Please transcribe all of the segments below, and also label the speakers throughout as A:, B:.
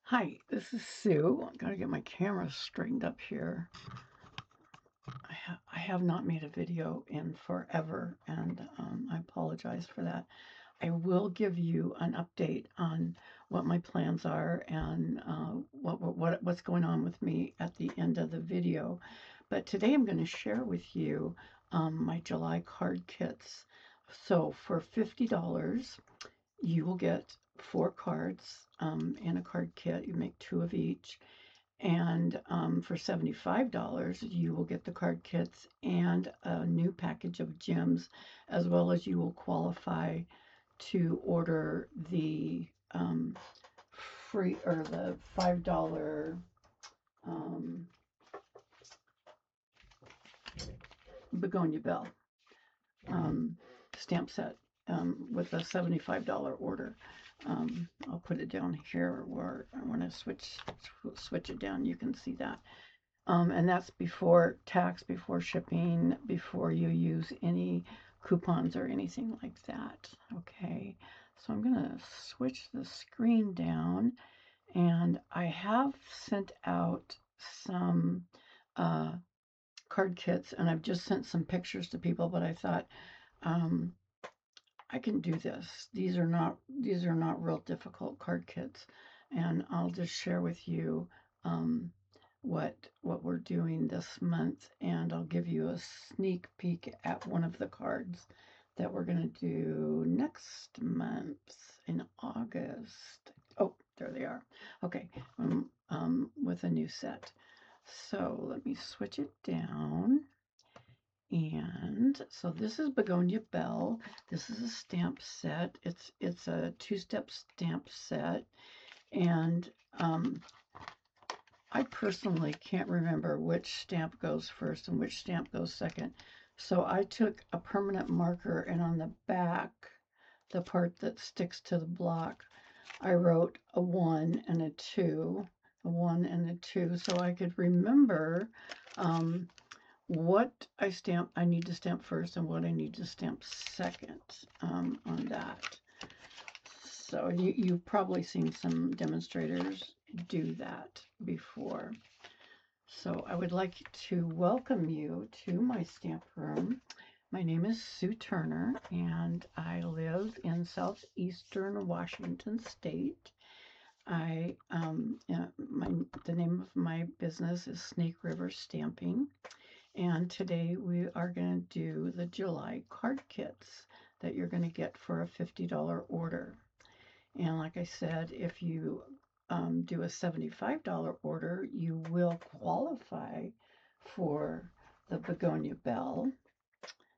A: Hi, this is Sue. I gotta get my camera straightened up here. I have not made a video in forever, and I apologize for that. I will give you an update on what my plans are and what's going on with me at the end of the video. But today I'm going to share with you my July card kits. So for $50, you will get 4 cards in a card kit. You make 2 of each. And for $75, you will get the card kits and a new package of gems, as well as you will qualify to order the free or the $5 begonia bell stamp set with a $75 order. I'll put it down here where I want to switch it down. You can see that. And that's before tax, before shipping, before you use any coupons or anything like that. Okay, so I'm going to switch the screen down, and I have sent out some card kits, and I've just sent some pictures to people, but I thought I can do this. These are not real difficult card kits, and I'll just share with you what we're doing this month, and I'll give you a sneak peek at one of the cards that we're going to do next month in August. Oh, there they are. Okay, with a new set. So let me switch it down. And so this is Begonia Bell. This is a stamp set. It's a 2-step stamp set, and I personally can't remember which stamp goes first and which stamp goes second. So I took a permanent marker, and on the back, the part that sticks to the block, I wrote a 1 and a 2, a 1 and a 2, so I could remember what I need to stamp first and what I need to stamp second on that. So you've probably seen some demonstrators do that before. So I would like to welcome you to my stamp room. My name is Sue Turner, and I live in southeastern Washington State. The name of my business is Snake River Stamping. And today we are going to do the July card kits that you're going to get for a $50 order. And like I said, if you do a $75 order, you will qualify for the Begonia Bell.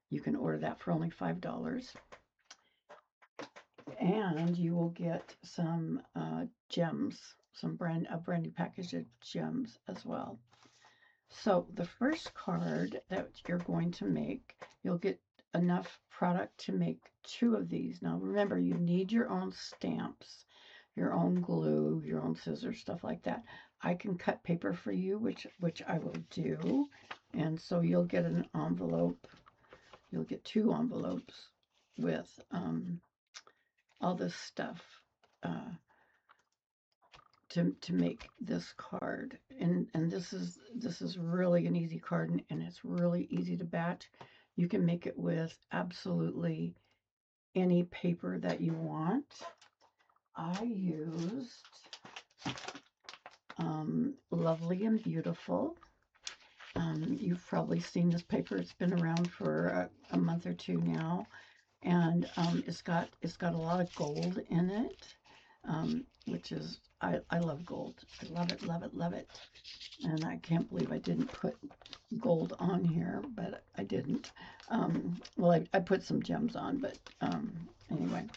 A: You can order that for only $5. And you will get some gems, a brand new package of gems as well. So the first card that you're going to make, you'll get enough product to make 2 of these. Now remember, you need your own stamps, your own glue, your own scissors, stuff like that. I can cut paper for you, which I will do. And so you'll get an envelope. You'll get 2 envelopes with all this stuff to make this card, and this is really an easy card, and it's really easy to batch. You can make it with absolutely any paper that you want. I used Lovely and Beautiful. You've probably seen this paper. It's been around for a month or 2 now, and it's got a lot of gold in it, which is I love gold. I love it, love it, love it. And I can't believe I didn't put gold on here, but I didn't. Well, I put some gems on, but anyway.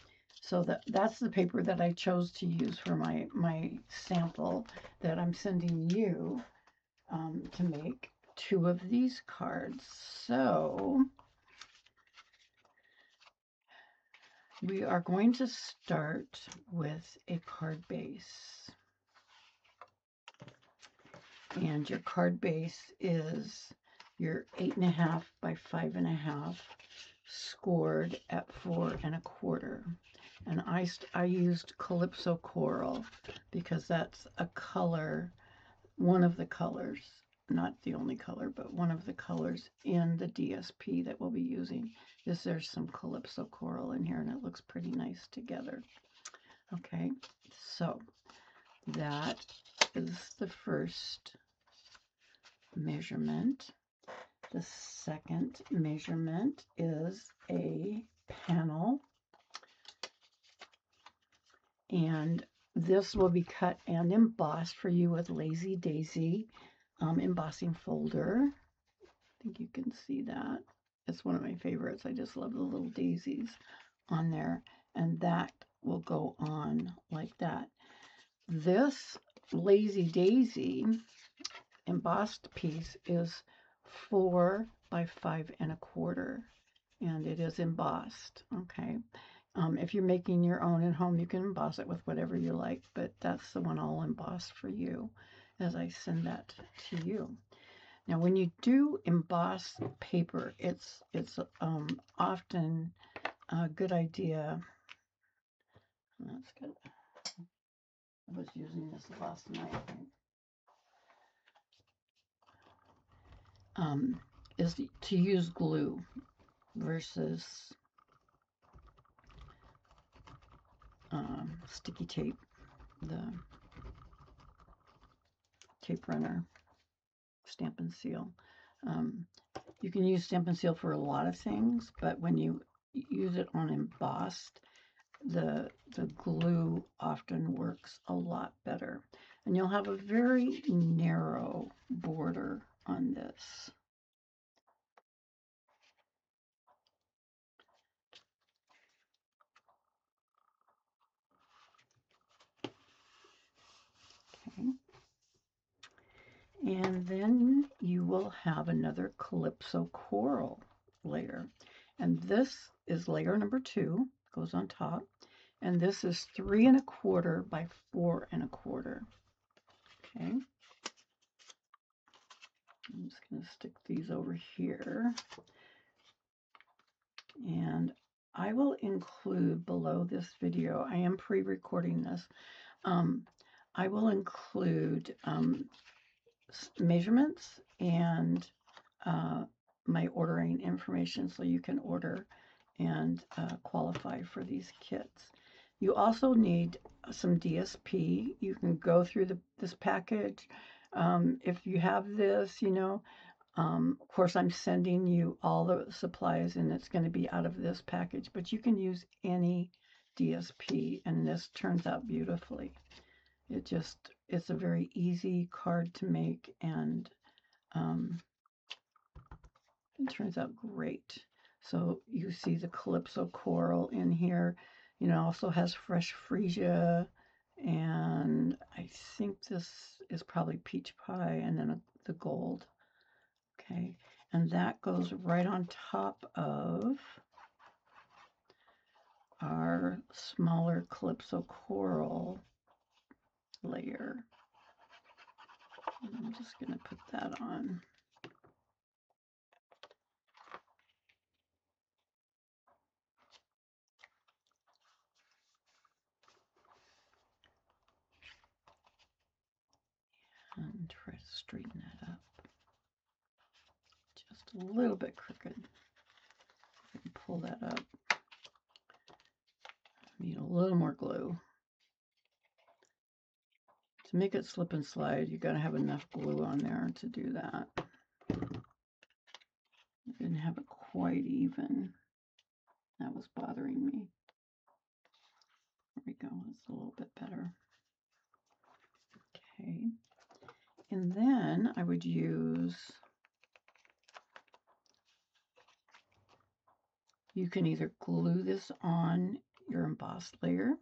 A: So that's the paper that I chose to use for my sample that I'm sending you to make 2 of these cards. So we are going to start with a card base. And your card base is your 8.5 by 5.5 scored at 4 1/4. And I used Calypso Coral because that's a color, one of the colors, not the only color, but one of the colors in the DSP that we'll be using. There's some Calypso Coral in here, and it looks pretty nice together. Okay, so that is the first measurement. The second measurement is a panel, and this will be cut and embossed for you with Lazy Daisy embossing folder. I think you can see that. It's one of my favorites. I just love the little daisies on there, and that will go on like that. This Lazy Daisy embossed piece is 4 by 5 1/4, and it is embossed. Okay, if you're making your own at home, you can emboss it with whatever you like, but that's the one I'll emboss for you as I send that to you. Now, when you do emboss paper, it's often a good idea. That's good. I was using this last night, I think. Is to use glue versus sticky tape, the tape runner, Stampin' Seal. You can use Stampin' Seal for a lot of things, but when you use it on embossed, the glue often works a lot better. And you'll have a very narrow border on this. Okay. And then you will have another Calypso Coral layer. And this is layer number 2, goes on top. And this is 3 1/4 by 4 1/4. Okay. I'm just going to stick these over here. And I will include below this video, I am pre-recording this, I will include measurements and my ordering information so you can order and qualify for these kits. You also need some DSP. You can go through this package. If you have this, you know, of course, I'm sending you all the supplies, and it's going to be out of this package, but you can use any DSP, and this turns out beautifully. It's a very easy card to make, and it turns out great. So you see the Calypso Coral in here. You know, also has fresh freesia, and I think this is probably peach pie, and then the gold. Okay, and that goes right on top of our smaller Calypso Coral layer. And I'm just going to put that on. And try to straighten that up. Just a little bit crooked. I can pull that up. Need a little more glue. To make it slip and slide, you got to have enough glue on there to do that. I didn't have it quite even. That was bothering me. There we go. It's a little bit better. Okay. And then I would use, you can either glue this on your embossed layer,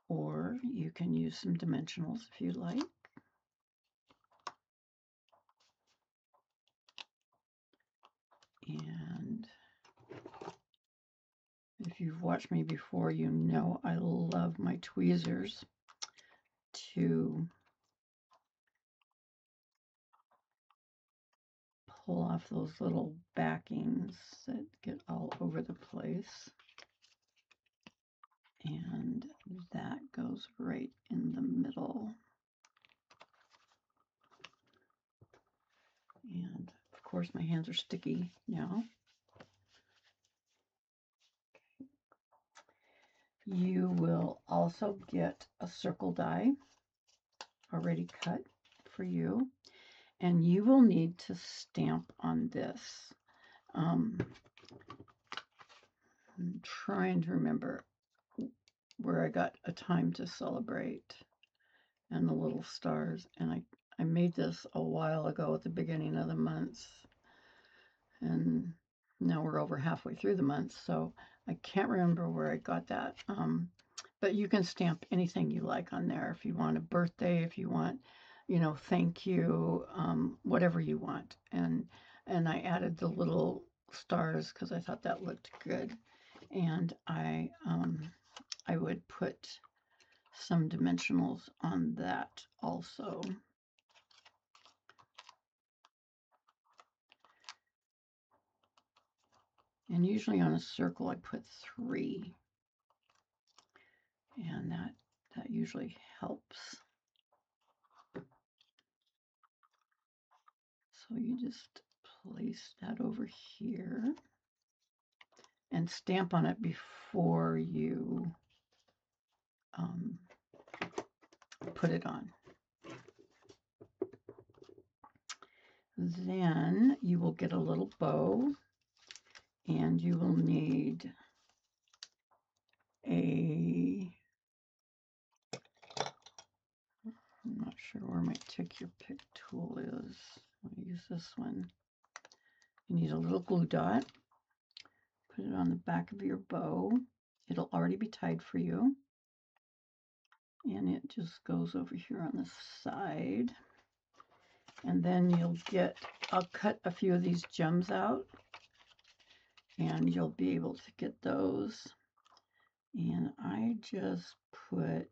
A: or you can use some dimensionals if you like. And if you've watched me before, you know I love my tweezers to pull off those little backings that get all over the place. And that goes right in the middle. And of course my hands are sticky now. You will also get a circle die already cut for you, and you will need to stamp on this. I'm trying to remember where I got a time to celebrate and the little stars, and I made this a while ago at the beginning of the month, and now we're over halfway through the month, so I can't remember where I got that. But you can stamp anything you like on there. If you want a birthday, if you want, you know, thank you, whatever you want. And I added the little stars because I thought that looked good. And I would put some dimensionals on that also. And usually on a circle I put 3. And that usually helps. So you just place that over here and stamp on it before you put it on. Then you will get a little bow, and you will need I'm not sure where my Take Your Pick tool is. I'll use this one. You need a little glue dot. Put it on the back of your bow. It'll already be tied for you. And it just goes over here on the side. And then you'll get, I'll cut a few of these gems out, and you'll be able to get those. And I just put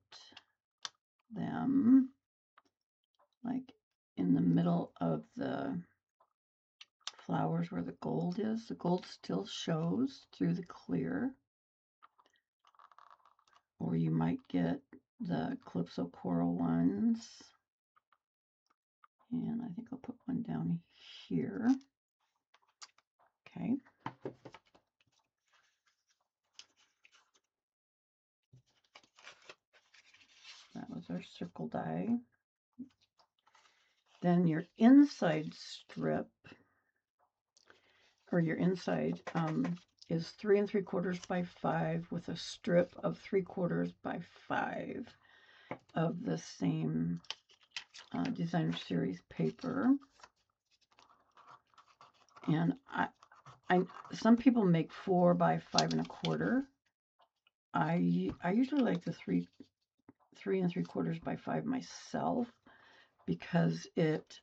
A: them like in the middle of the flowers where the gold is. The gold still shows through the clear. Or you might get the Calypso Coral ones. And I think I'll put one down here. Okay. That was our circle die. Then your inside strip, or your inside, is 3 3/4 by 5 with a strip of 3/4 by 5 of the same designer series paper. And some people make 4 by 5 1/4. I usually like the 3 3/4 by 5 myself, because it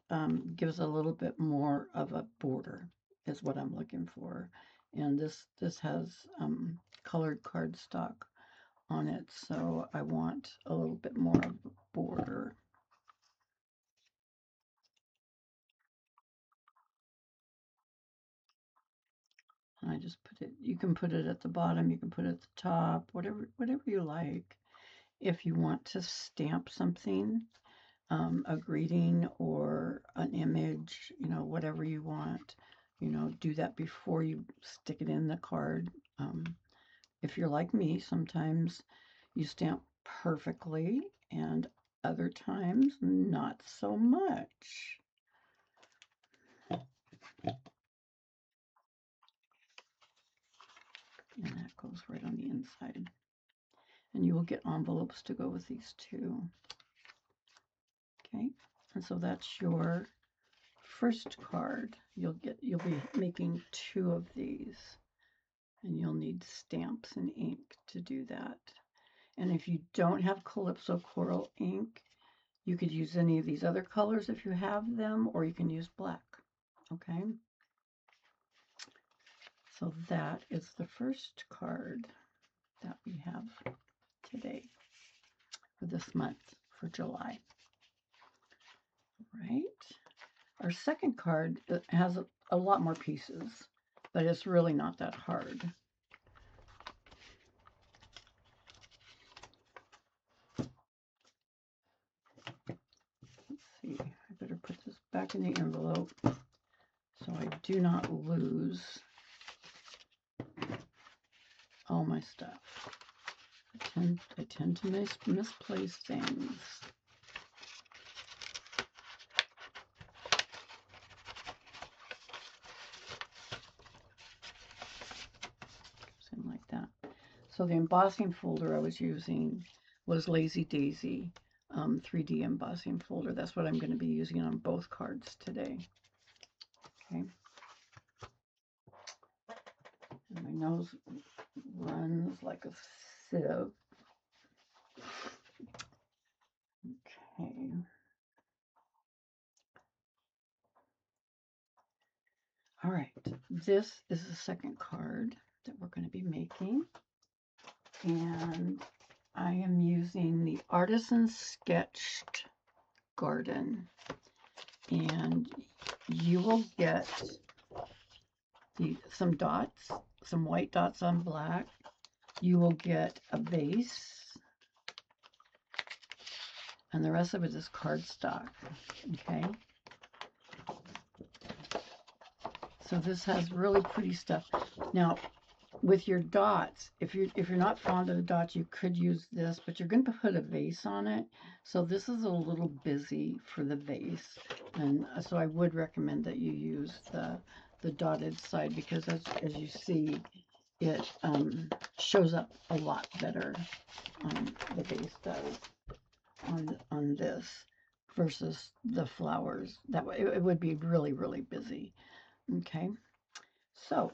A: gives a little bit more of a border is what I'm looking for. And this has colored cardstock on it, so I want a little bit more of a border. And I just put it, you can put it at the bottom, you can put it at the top, whatever you like. If you want to stamp something, a greeting or an image, you know, whatever you want, you know, do that before you stick it in the card. If you're like me, sometimes you stamp perfectly and other times not so much. And that goes right on the inside. And you will get envelopes to go with these too. Okay, and so that's your first card. You'll be making 2 of these, and you'll need stamps and ink to do that. And if you don't have Calypso Coral ink, you could use any of these other colors if you have them, or you can use black. Okay, so that is the first card that we have today for this month, for July. Right. Our second card has a lot more pieces, but it's really not that hard. back in the envelope so I do not lose all my stuff. I tend to misplace things. Something like that. So the embossing folder I was using was Lazy Daisy 3D embossing folder. That's what I'm going to be using on both cards today. Okay. And my nose runs like a sieve. Okay. All right. This is the second card that we're going to be making. And I am using the Artisan Sketched Garden. And you will get some dots, some white dots on black. You will get a base. And the rest of it is cardstock. Okay. So this has really pretty stuff. Now, with your dots, if you're not fond of the dots, you could use this, but you're going to put a vase on it. So this is a little busy for the vase, and so I would recommend that you use the dotted side, because as you see, it shows up a lot better. The vase does on this versus the flowers. That way it would be really, really busy. Okay, so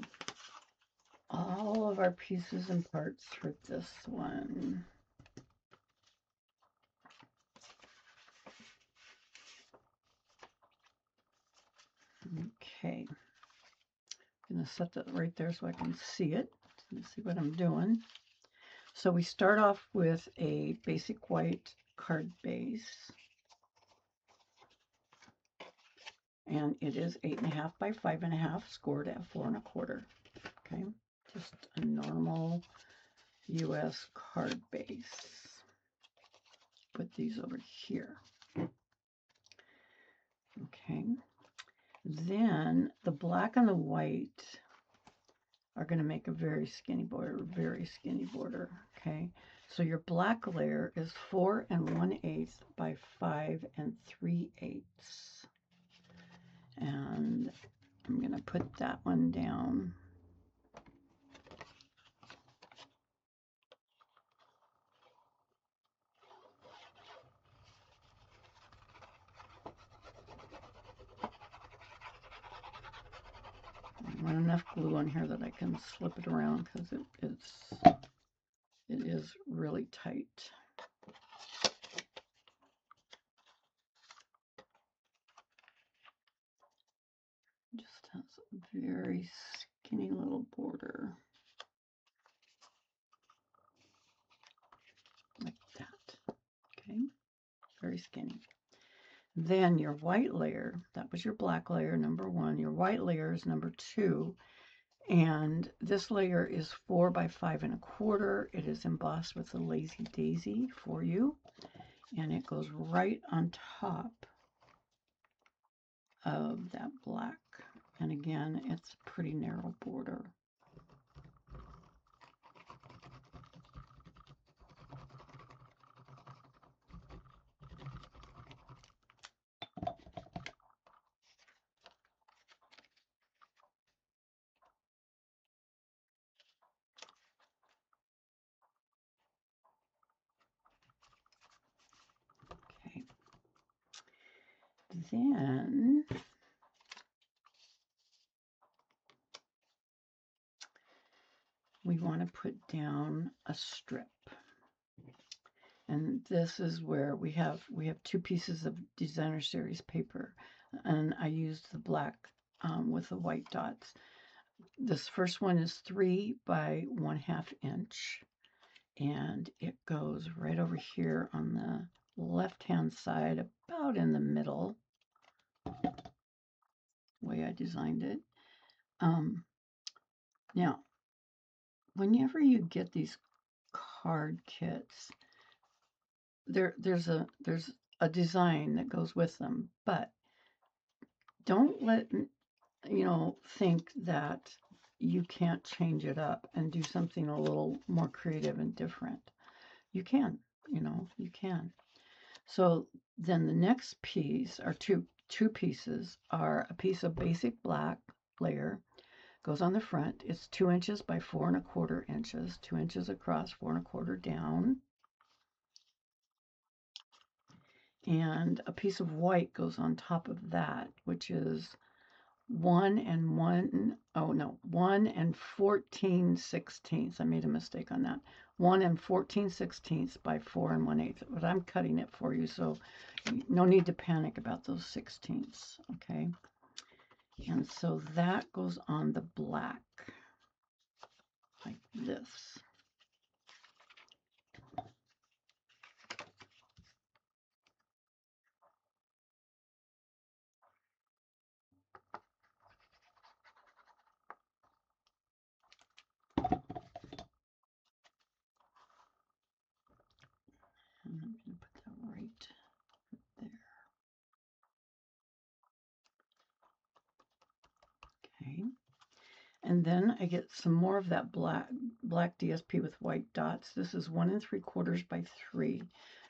A: all of our pieces and parts for this one. Okay, I'm going to set that right there so I can see it, see what I'm doing. So we start off with a basic white card base, and it is 8.5 by 5.5, scored at 4 1/4. Okay, just a normal US card base. Put these over here. Okay, then the black and the white are going to make a very skinny border, okay? So your black layer is 4 1/8 by 5 3/8. And I'm going to put that one down. I want enough glue on here that I can slip it around, because it is really tight. Just has a very skinny little border. Like that. Okay, very skinny. Then your white layer, that was your black layer, number 1. Your white layer is number 2. And this layer is 4 by 5 1/4. It is embossed with the Lazy Daisy for you. And it goes right on top of that black. And again, it's a pretty narrow border. Okay. Then we want to put down a strip. And this is where we have 2 pieces of designer series paper, and I used the black with the white dots. This first one is 3 by 1/2 inch, and it goes right over here on the left-hand side, about in the middle, the way I designed it. Now, whenever you get these card kits, there's a design that goes with them, but don't let, think that you can't change it up and do something a little more creative and different. You can, you can. So then the next piece, or two pieces, are a piece of basic black layer, goes on the front. It's 2 inches by 4 1/4 inches, 2 inches across, 4 1/4 down. And a piece of white goes on top of that, which is 1 and 14/16. I made a mistake on that. 1 and 14/16 by 4 1/8. But I'm cutting it for you, so no need to panic about those 16ths, okay? And so that goes on the black, like this. And I'm going to put that right there. Okay. And then I get some more of that black DSP with white dots. This is 1 3/4 by 3.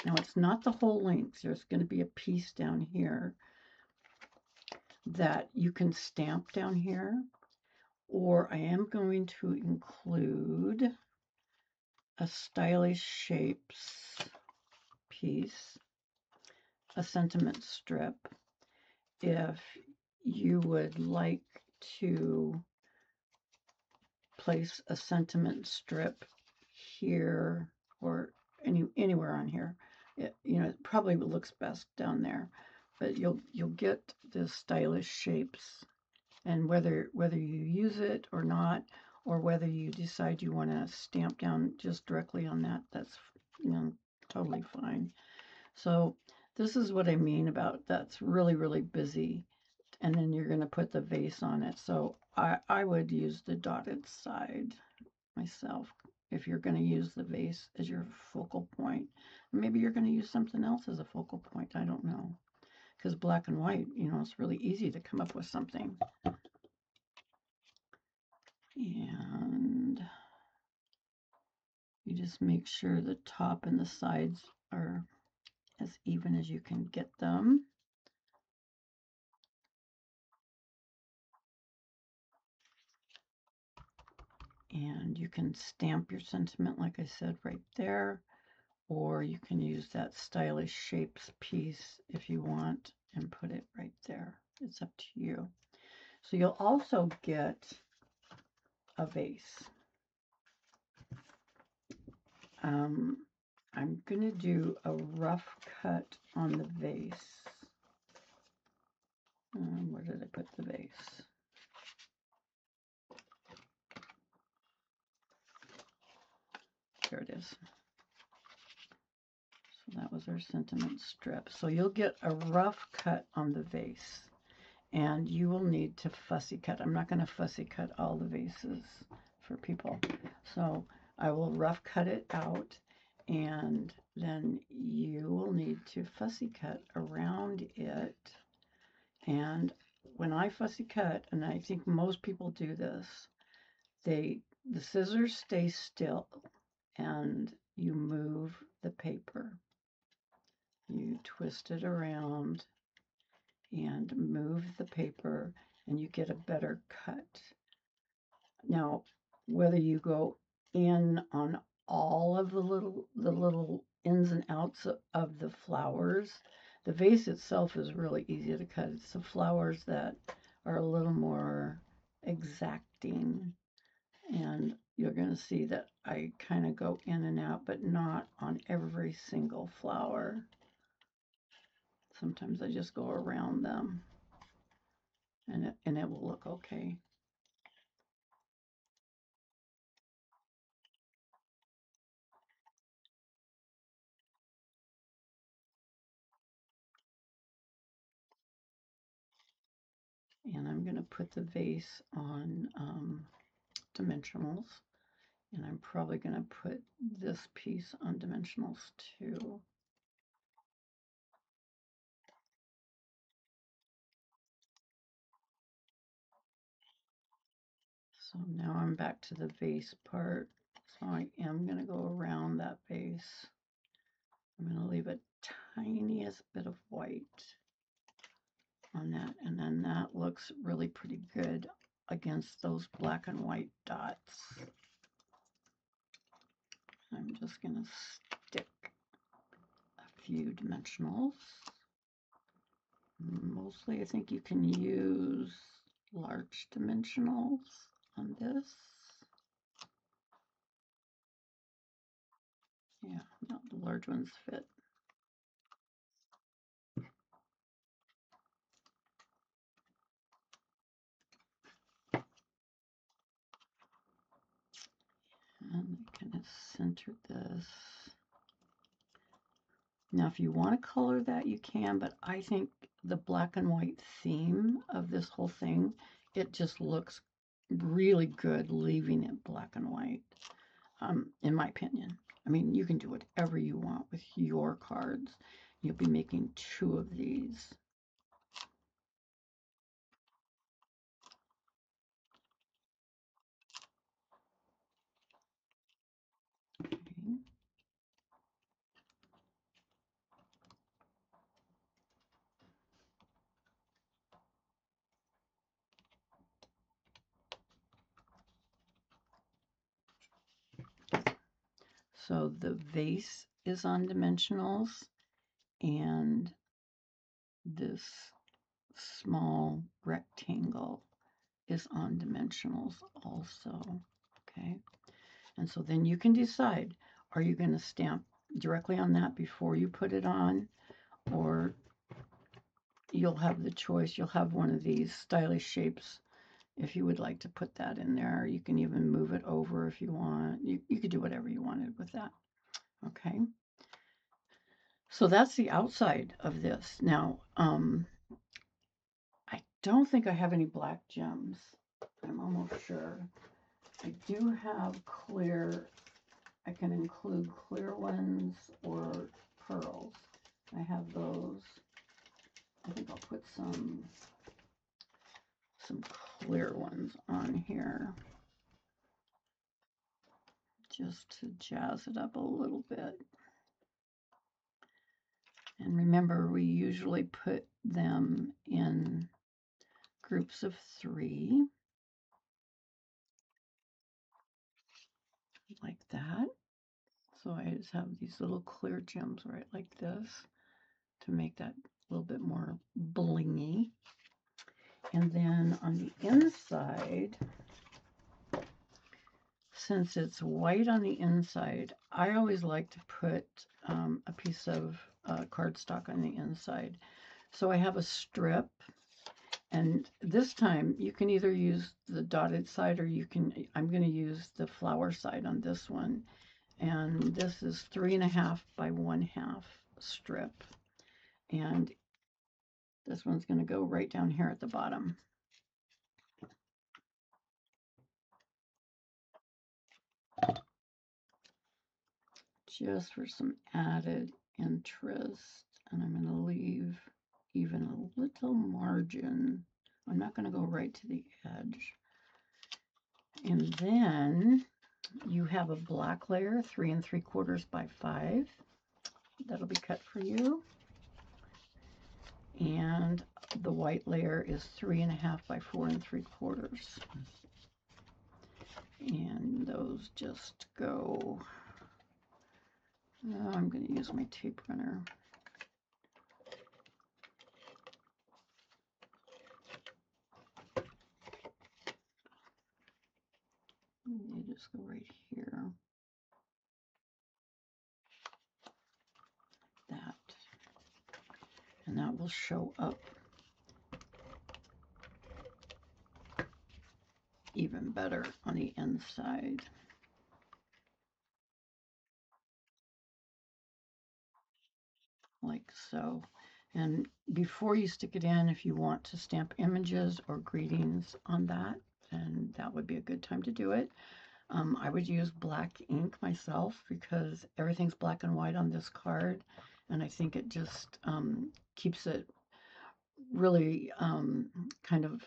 A: Now it's not the whole length. There's going to be a piece down here that you can stamp down here, or I am going to include a stylish shapes piece, a sentiment strip, if you would like to place a sentiment strip here or anywhere on here. It probably looks best down there, but you'll get the stylish shapes, and whether you use it or not, or whether you decide you want to stamp down just directly on that, that's totally fine. So this is what I mean about that's really, really busy. And then you're going to put the vase on it. So I would use the dotted side myself if you're going to use the vase as your focal point. Maybe you're going to use something else as a focal point. I don't know. Because black and white, it's really easy to come up with something. And you just make sure the top and the sides are as even as you can get them. And you can stamp your sentiment, like I said, right there. Or you can use that stylish shapes piece if you want and put it right there. It's up to you. So you'll also get a vase. I'm going to do a rough cut on the vase. Where did I put the vase? There it is. So that was our sentiment strip. So you'll get a rough cut on the vase, and you will need to fussy cut. I'm not going to fussy cut all the vases for people. So I will rough cut it out, and then you will need to fussy cut around it. And when I fussy cut, and I think most people do this, the scissors stay still and you move the paper. You twist it around and move the paper, and you get a better cut. Now, whether you go in on all of the little ins and outs of the flowers, the vase itself is really easy to cut. It's the flowers that are a little more exacting, and you're going to see that I kind of go in and out, but not on every single flower. Sometimes I just go around them, and it will look okay. And I'm going to put the vase on dimensionals, and I'm probably going to put this piece on dimensionals too. So now I'm back to the vase part. So I am going to go around that vase. I'm going to leave a tiniest bit of white on that, and then that looks really pretty good against those black and white dots. I'm just going to stick a few dimensionals. Mostly I think you can use large dimensionals on this. Yeah, no, the large ones fit. And I kind of center this. Now, if you want to color that, you can, but I think the black and white theme of this whole thing, it just looks really good leaving it black and white, in my opinion. I mean, you can do whatever you want with your cards. You'll be making 2 of these. Okay. So the vase is on dimensionals, and this small rectangle is on dimensionals also. Okay, and so then you can decide, are you going to stamp directly on that before you put it on, or you'll have the choice. You'll have one of these stylish shapes if you would like to put that in there. You can even move it over if you want. You could do whatever you wanted with that. Okay, so that's the outside of this. Now, I don't think I have any black gems. I'm almost sure. I do have clear. I can include clear ones or pearls. I have those. I think I'll put some clear ones on here just to jazz it up a little bit. And remember, we usually put them in groups of 3, like that. So I just have these little clear gems right like this to make that a little bit more blingy. And then on the inside, since it's white on the inside, I always like to put a piece of cardstock on the inside. So I have a strip, and this time you can either use the dotted side, or I'm going to use the flower side on this one. And this is 3.5 by 1/2 strip. And this one's going to go right down here at the bottom. Just for some added interest. And I'm going to leave even a little margin. I'm not going to go right to the edge. And then you have a black layer, 3 3/4 by 5. That'll be cut for you. And the white layer is 3.5 by 4 3/4. And those just go. I'm going to use my tape runner. You just go right here. That. And that will show up even better on the inside. Like so. And before you stick it in, if you want to stamp images or greetings on that, then that would be a good time to do it. I would use black ink myself because everything's black and white on this card, and I think it just keeps it really kind of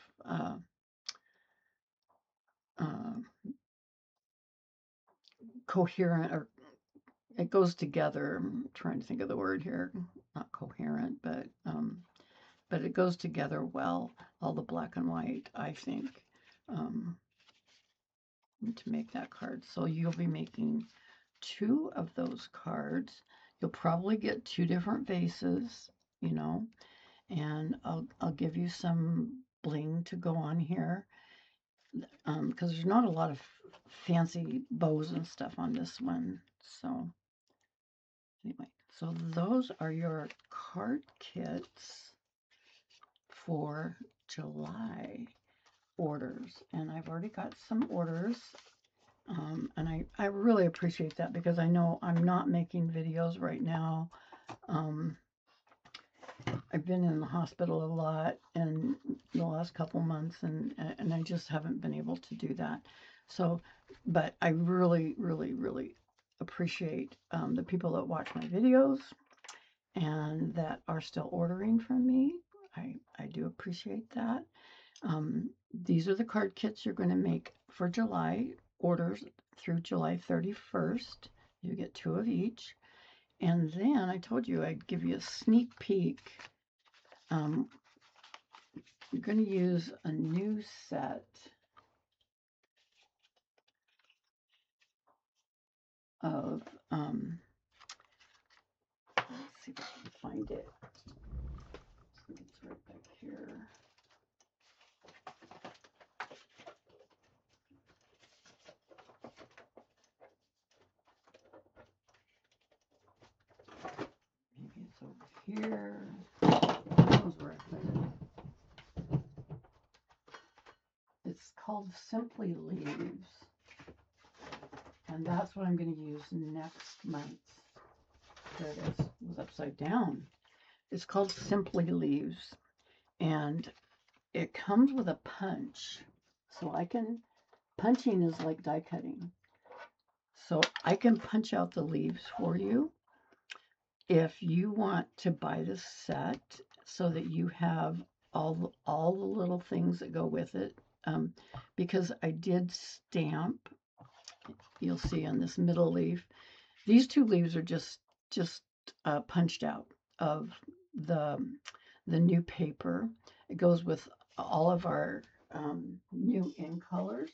A: coherent, or it goes together. I'm trying to think of the word here. Not coherent, but it goes together well, all the black and white, I think, to make that card. So you'll be making 2 of those cards. You'll probably get 2 different vases, you know, and I'll give you some bling to go on here, because there's not a lot of fancy bows and stuff on this one. So anyway, so those are your card kits for July orders, and I've already got some orders, and I really appreciate that, because I know I'm not making videos right now. I've been in the hospital a lot in the last couple months, and I just haven't been able to do that. So, but I really, really, really appreciate the people that watch my videos and that are still ordering from me. I do appreciate that. These are the card kits you're going to make for July orders through July 31st. You get 2 of each. And then I told you I'd give you a sneak peek. You're going to use a new set of, let's see if I can find it. It's right back here. Maybe it's over here. Knows where I put it. It's called Simply Leaves, and that's what I'm going to use next month. There it is. It was upside down. It's called Simply Leaves, and it comes with a punch. So punching is like die cutting. So I can punch out the leaves for you if you want to buy this set, so that you have all the little things that go with it. Because I did stamp, you'll see on this middle leaf, these 2 leaves are just punched out of the new paper. It goes with all of our new in colors.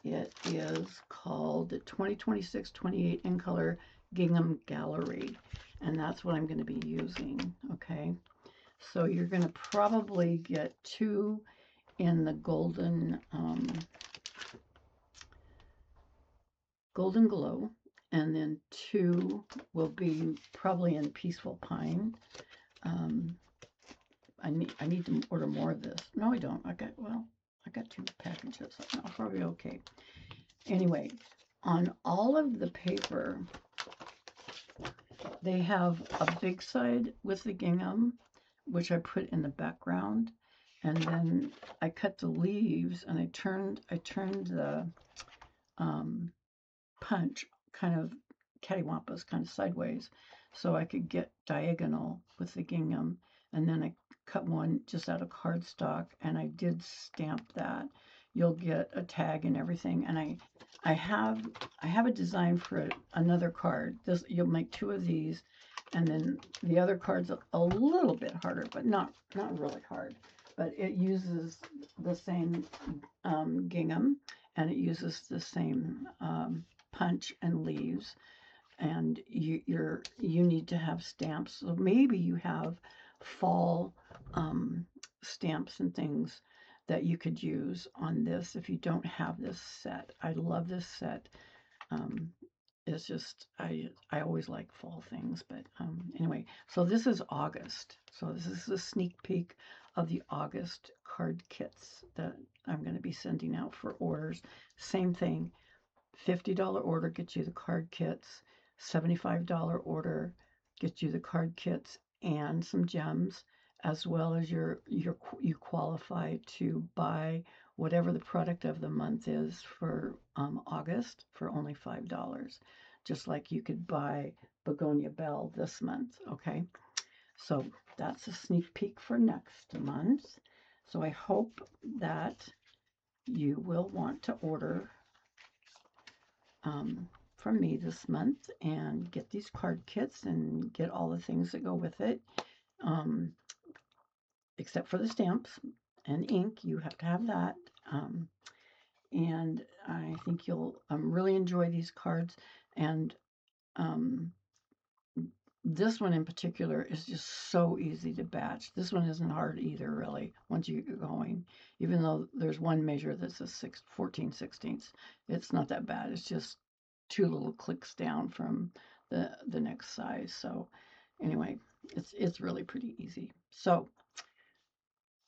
A: It is called 2026-28 in color Gingham Gallery, and that's what I'm going to be using. Okay, so you're going to probably get 2 in the golden glow, and then 2 will be probably in Peaceful Pine. I need to order more of this. No, I don't. I got 2 packages. I'll probably be okay. Anyway, on all of the paper, they have a big side with the gingham, which I put in the background, and then I cut the leaves, and I turned the punch kind of cattywampus, kind of sideways, so I could get diagonal with the gingham. And then I cut one just out of cardstock, and I did stamp that. You'll get a tag and everything. And I have a design for another card. This, you'll make 2 of these, and then the other card's a little bit harder, but not really hard. But it uses the same gingham, and it uses the same punch and leaves, and you need to have stamps. So maybe you have fall stamps and things that you could use on this if you don't have this set. I love this set. It's just, I always like fall things, but anyway, so this is August. So this is a sneak peek of the August card kits that I'm going to be sending out for orders. Same thing, $50 order gets you the card kits, $75 order gets you the card kits and some gems, as well as you qualify to buy whatever the product of the month is for August for only $5, just like you could buy Begonia Bell this month. Okay, so that's a sneak peek for next month. So I hope that you will want to order from me this month and get these card kits and get all the things that go with it, except for the stamps and ink. You have to have that. And I think you'll really enjoy these cards. And this one in particular is just so easy to batch. This one isn't hard either, really, once you get going. Even though there's one measure that's a 14/16. It's not that bad. It's just 2 little clicks down from the next size. So anyway, it's really pretty easy. So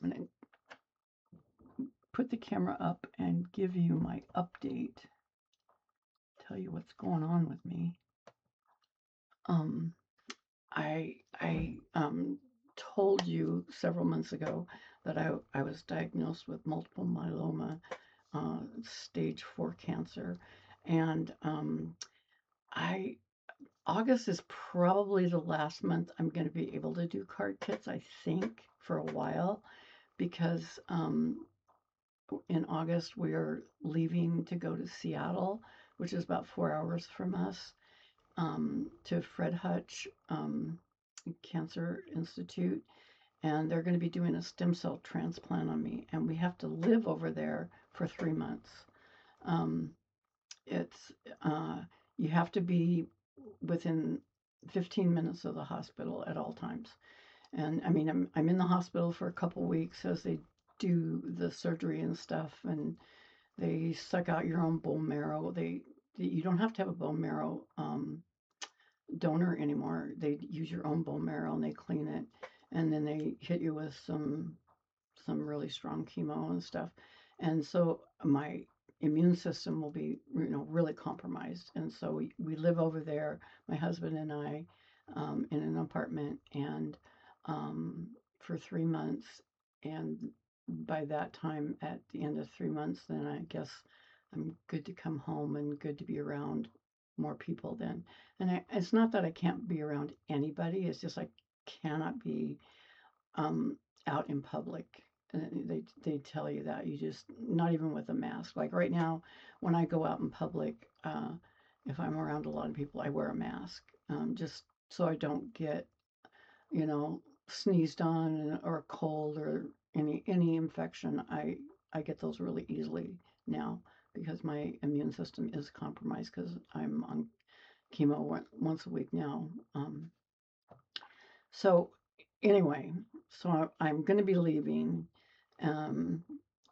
A: I'm going to put the camera up and give you my update. Tell you what's going on with me. I told you several months ago that I was diagnosed with multiple myeloma, stage 4 cancer, and August is probably the last month I'm going to be able to do card kits, I think, for a while, because in August we are leaving to go to Seattle, which is about 4 hours from us, to Fred Hutch Cancer Institute, and they're going to be doing a stem cell transplant on me, and we have to live over there for 3 months. It's you have to be within 15 minutes of the hospital at all times. And I mean, I'm in the hospital for a couple weeks as they do the surgery and stuff, and they suck out your own bone marrow. You don't have to have a bone marrow donor anymore. They use your own bone marrow and they clean it, and then they hit you with some really strong chemo and stuff. And so my immune system will be, really compromised. And so we live over there, my husband and I, in an apartment, and for 3 months. And by that time, at the end of 3 months, then I guess I'm good to come home and good to be around more people then. And it's not that I can't be around anybody. It's just I cannot be out in public. They tell you that you just, not even with a mask. Like right now, when I go out in public, if I'm around a lot of people, I wear a mask, just so I don't get, sneezed on or a cold or any infection. I get those really easily now because my immune system is compromised because I'm on chemo once a week now. So anyway, so I'm going to be leaving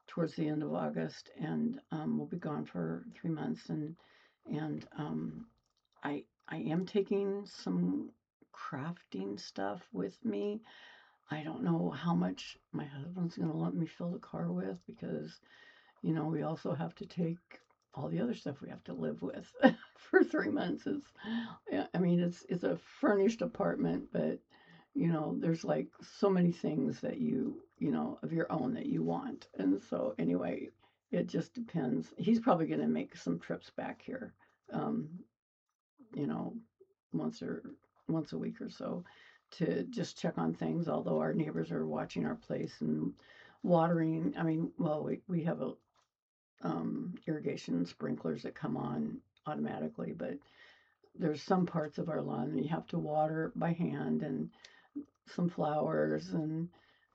A: towards the end of August, and we'll be gone for 3 months, and I am taking some crafting stuff with me. I don't know how much my husband's going to let me fill the car with because, we also have to take all the other stuff we have to live with for 3 months. It's a furnished apartment, but there's like so many things that of your own that you want. And so anyway, it just depends. He's probably going to make some trips back here, you know, once a week or so to just check on things. Although our neighbors are watching our place and watering. We have a irrigation sprinklers that come on automatically, but there's some parts of our lawn you have to water by hand, and some flowers, and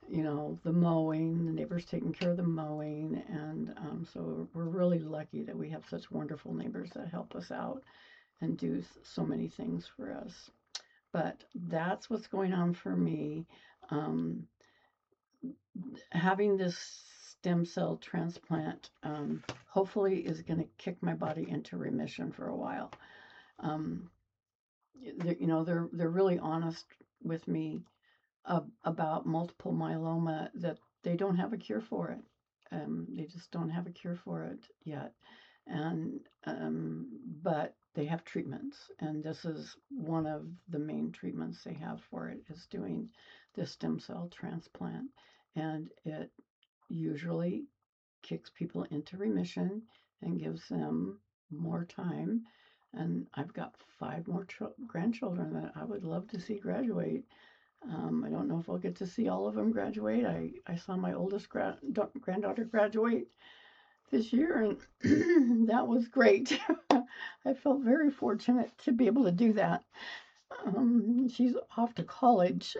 A: the mowing. The neighbors taking care of the mowing, and so we're really lucky that we have such wonderful neighbors that help us out and do so many things for us. But that's what's going on for me. Having this stem cell transplant hopefully is going to kick my body into remission for a while. They're really honest with me about multiple myeloma, that they don't have a cure for it. They just don't have a cure for it yet. And but they have treatments, and this is one of the main treatments they have for it, is doing this stem cell transplant, and it usually kicks people into remission and gives them more time. And I've got 5 more grandchildren that I would love to see graduate. I don't know if I'll get to see all of them graduate. I saw my oldest granddaughter graduate this year, and that was great. I felt very fortunate to be able to do that. She's off to college,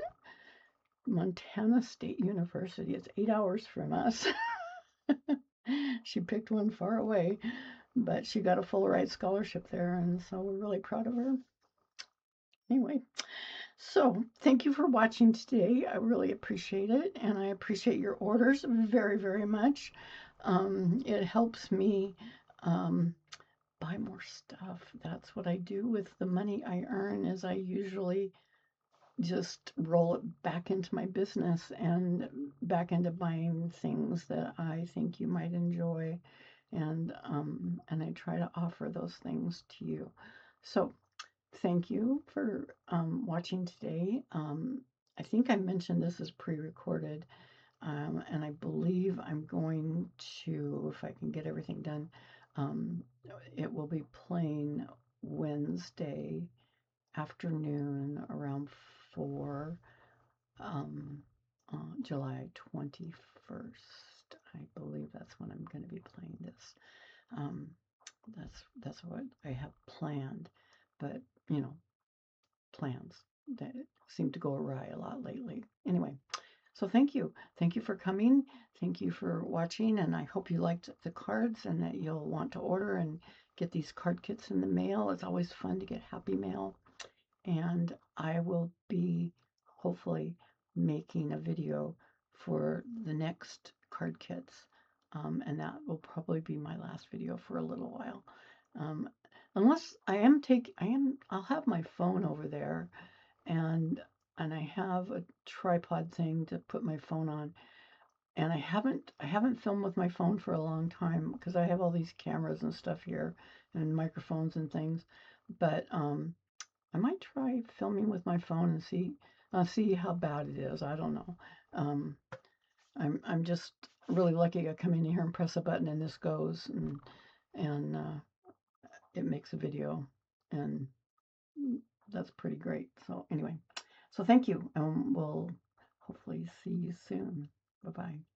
A: Montana State University. It's 8 hours from us. She picked one far away, but she got a full ride scholarship there, and so we're really proud of her. Anyway, so thank you for watching today. I really appreciate it, and I appreciate your orders very, very much. It helps me buy more stuff. That's what I do with the money I earn. Is I usually just roll it back into my business and back into buying things that I think you might enjoy, and I try to offer those things to you. So thank you for watching today. I think I mentioned this is pre-recorded, and I believe I'm going to, if I can get everything done, it will be playing Wednesday afternoon around 4, July 21st. I believe that's when I'm going to be playing this. Um, that's what I have planned, but you know, plans that seem to go awry a lot lately. Anyway, so thank you. Thank you for coming. Thank you for watching, and I hope you liked the cards and that you'll want to order and get these card kits in the mail. It's always fun to get happy mail. And I will be hopefully making a video for the next card kits, and that will probably be my last video for a little while. Unless I'll have my phone over there, and I have a tripod thing to put my phone on, and I haven't filmed with my phone for a long time because I have all these cameras and stuff here and microphones and things, but I might try filming with my phone and see how bad it is. I don't know. I'm just really lucky. I come in here and press a button and this goes, and it makes a video, and that's pretty great. So anyway, so thank you, and we'll hopefully see you soon. Bye bye.